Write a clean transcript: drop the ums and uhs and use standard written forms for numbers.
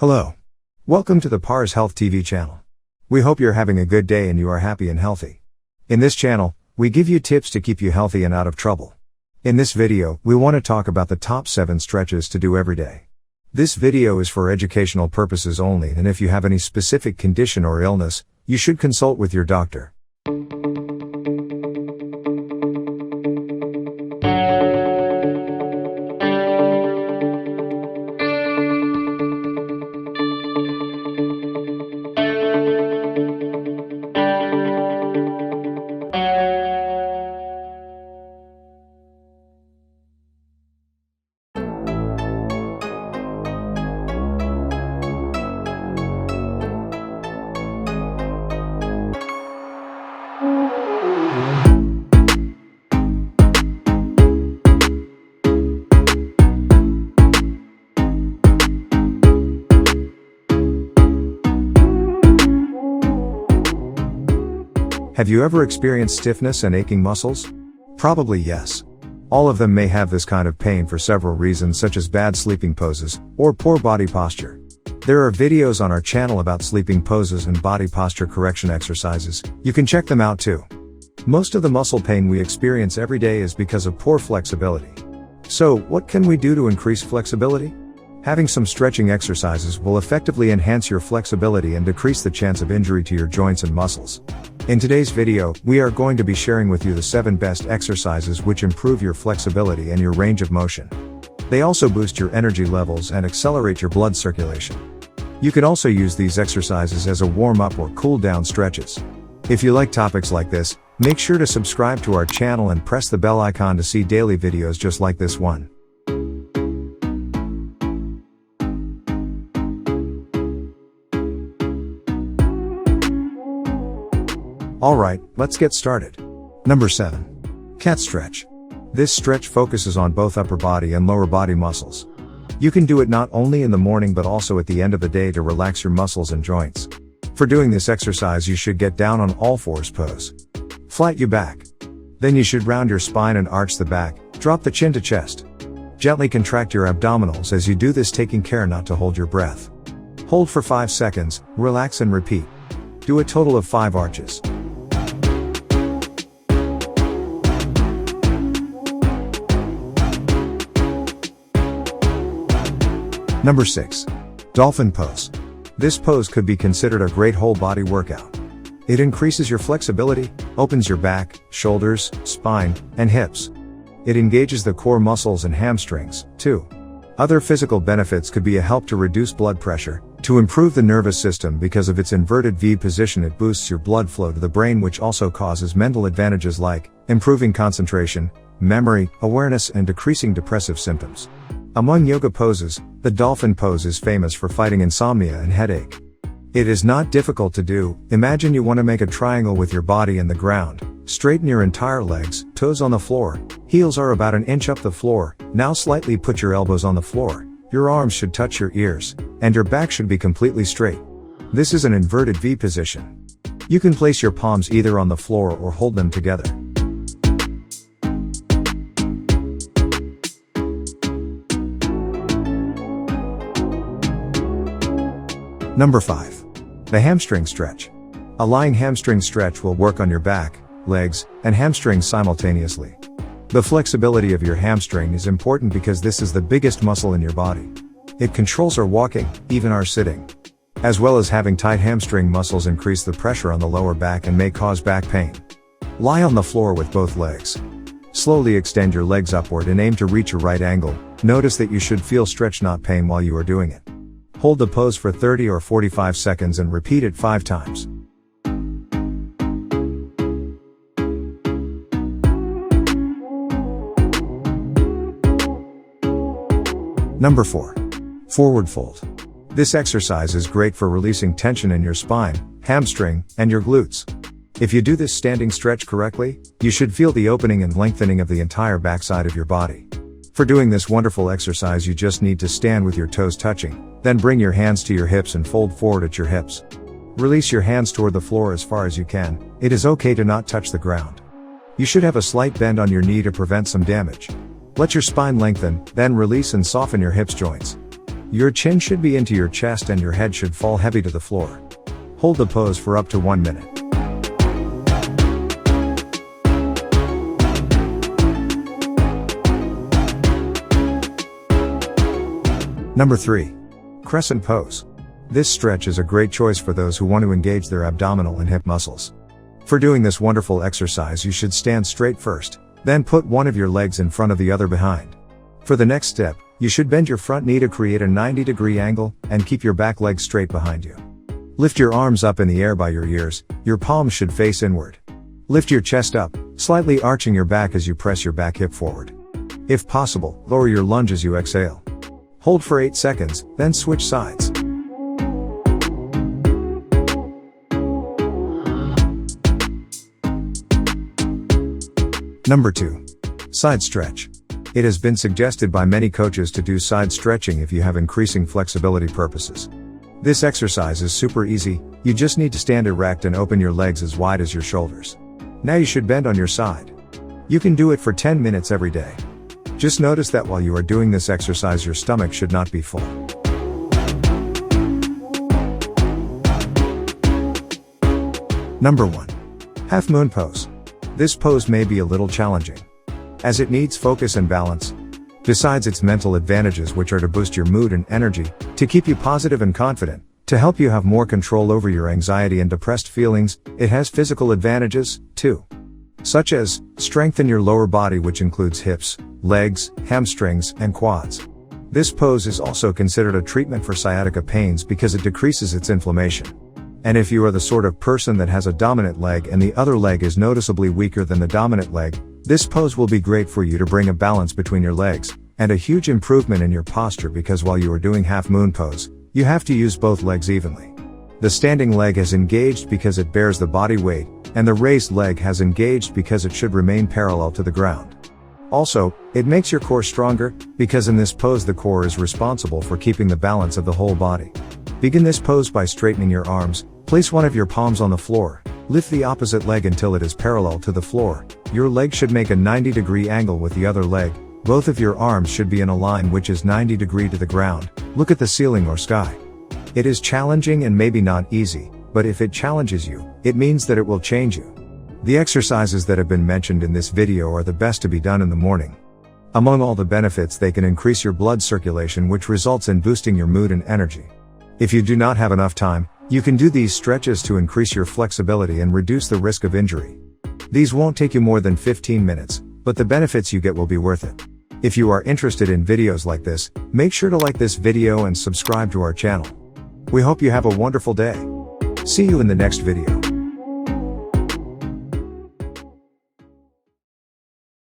Hello. Welcome to the Pars Health TV channel. We hope you're having a good day and you are happy and healthy. In this channel, we give you tips to keep you healthy and out of trouble. In this video, we want to talk about the top 7 stretches to do every day. This video is for educational purposes only, and if you have any specific condition or illness, you should consult with your doctor. Have you ever experienced stiffness and aching muscles? Probably yes. All of them may have this kind of pain for several reasons, such as bad sleeping poses or poor body posture. There are videos on our channel about sleeping poses and body posture correction exercises. You can check them out too. Most of the muscle pain we experience every day is because of poor flexibility. So, what can we do to increase flexibility? Having some stretching exercises will effectively enhance your flexibility and decrease the chance of injury to your joints and muscles. In today's video, we are going to be sharing with you the 7 best exercises which improve your flexibility and your range of motion. They also boost your energy levels and accelerate your blood circulation. You can also use these exercises as a warm-up or cool-down stretches. If you like topics like this, make sure to subscribe to our channel and press the bell icon to see daily videos just like this one. Alright, let's get started. Number 7. Cat stretch. This stretch focuses on both upper body and lower body muscles. You can do it not only in the morning but also at the end of the day to relax your muscles and joints. For doing this exercise, you should get down on all fours pose. Flat your back. Then you should round your spine and arch the back, drop the chin to chest. Gently contract your abdominals as you do this, taking care not to hold your breath. Hold for 5 seconds, relax and repeat. Do a total of 5 arches. Number 6. Dolphin pose. This pose could be considered a great whole body workout. It increases your flexibility, opens your back, shoulders, spine, and hips. It engages the core muscles and hamstrings, too. Other physical benefits could be a help to reduce blood pressure, to improve the nervous system because of its inverted V position. It boosts your blood flow to the brain, which also causes mental advantages like improving concentration, memory, awareness, and decreasing depressive symptoms. Among yoga poses, the dolphin pose is famous for fighting insomnia and headache. It is not difficult to do. Imagine you want to make a triangle with your body and the ground. Straighten your entire legs, toes on the floor, heels are about an inch up the floor. Now slightly put your elbows on the floor. Your arms should touch your ears, and your back should be completely straight. This is an inverted V position. You can place your palms either on the floor or hold them together. Number 5. The hamstring stretch. A lying hamstring stretch will work on your back, legs, and hamstrings simultaneously. The flexibility of your hamstring is important because this is the biggest muscle in your body. It controls our walking, even our sitting. As well as having tight hamstring muscles increase the pressure on the lower back and may cause back pain. Lie on the floor with both legs. Slowly extend your legs upward and aim to reach a right angle. Notice that you should feel stretch, not pain, while you are doing it. Hold the pose for 30 or 45 seconds and repeat it 5 times. Number 4. Forward fold. This exercise is great for releasing tension in your spine, hamstring, and your glutes. If you do this standing stretch correctly, you should feel the opening and lengthening of the entire backside of your body. For doing this wonderful exercise, you just need to stand with your toes touching, then bring your hands to your hips and fold forward at your hips. Release your hands toward the floor as far as you can. It is okay to not touch the ground. You should have a slight bend on your knee to prevent some damage. Let your spine lengthen, then release and soften your hips joints. Your chin should be into your chest and your head should fall heavy to the floor. Hold the pose for up to 1 minute. Number 3. Crescent pose. This stretch is a great choice for those who want to engage their abdominal and hip muscles. For doing this wonderful exercise, you should stand straight first, then put one of your legs in front of the other behind. For the next step, you should bend your front knee to create a 90-degree angle and keep your back leg straight behind you. Lift your arms up in the air by your ears, your palms should face inward. Lift your chest up, slightly arching your back as you press your back hip forward. If possible, lower your lunge as you exhale. Hold for 8 seconds, then switch sides. Number 2. Side stretch. It has been suggested by many coaches to do side stretching if you have increasing flexibility purposes. This exercise is super easy, you just need to stand erect and open your legs as wide as your shoulders. Now you should bend on your side. You can do it for 10 minutes every day. Just notice that while you are doing this exercise, your stomach should not be full. Number 1. Half moon pose. This pose may be a little challenging, as it needs focus and balance. Besides its mental advantages, which are to boost your mood and energy, to keep you positive and confident, to help you have more control over your anxiety and depressed feelings, it has physical advantages, too. Such as, strengthen your lower body, which includes hips, legs, hamstrings, and quads. This pose is also considered a treatment for sciatica pains because it decreases its inflammation. And if you are the sort of person that has a dominant leg and the other leg is noticeably weaker than the dominant leg, this pose will be great for you to bring a balance between your legs, and a huge improvement in your posture, because while you are doing half moon pose, you have to use both legs evenly. The standing leg is engaged because it bears the body weight, and the raised leg has engaged because it should remain parallel to the ground. Also, it makes your core stronger, because in this pose the core is responsible for keeping the balance of the whole body. Begin this pose by straightening your arms, place one of your palms on the floor, lift the opposite leg until it is parallel to the floor. Your leg should make a 90-degree angle with the other leg. Both of your arms should be in a line which is 90-degree to the ground. Look at the ceiling or sky. It is challenging and maybe not easy, but if it challenges you, it means that it will change you. The exercises that have been mentioned in this video are the best to be done in the morning. Among all the benefits, they can increase your blood circulation, which results in boosting your mood and energy. If you do not have enough time, you can do these stretches to increase your flexibility and reduce the risk of injury. These won't take you more than 15 minutes, but the benefits you get will be worth it. If you are interested in videos like this, make sure to like this video and subscribe to our channel. We hope you have a wonderful day. See you in the next video.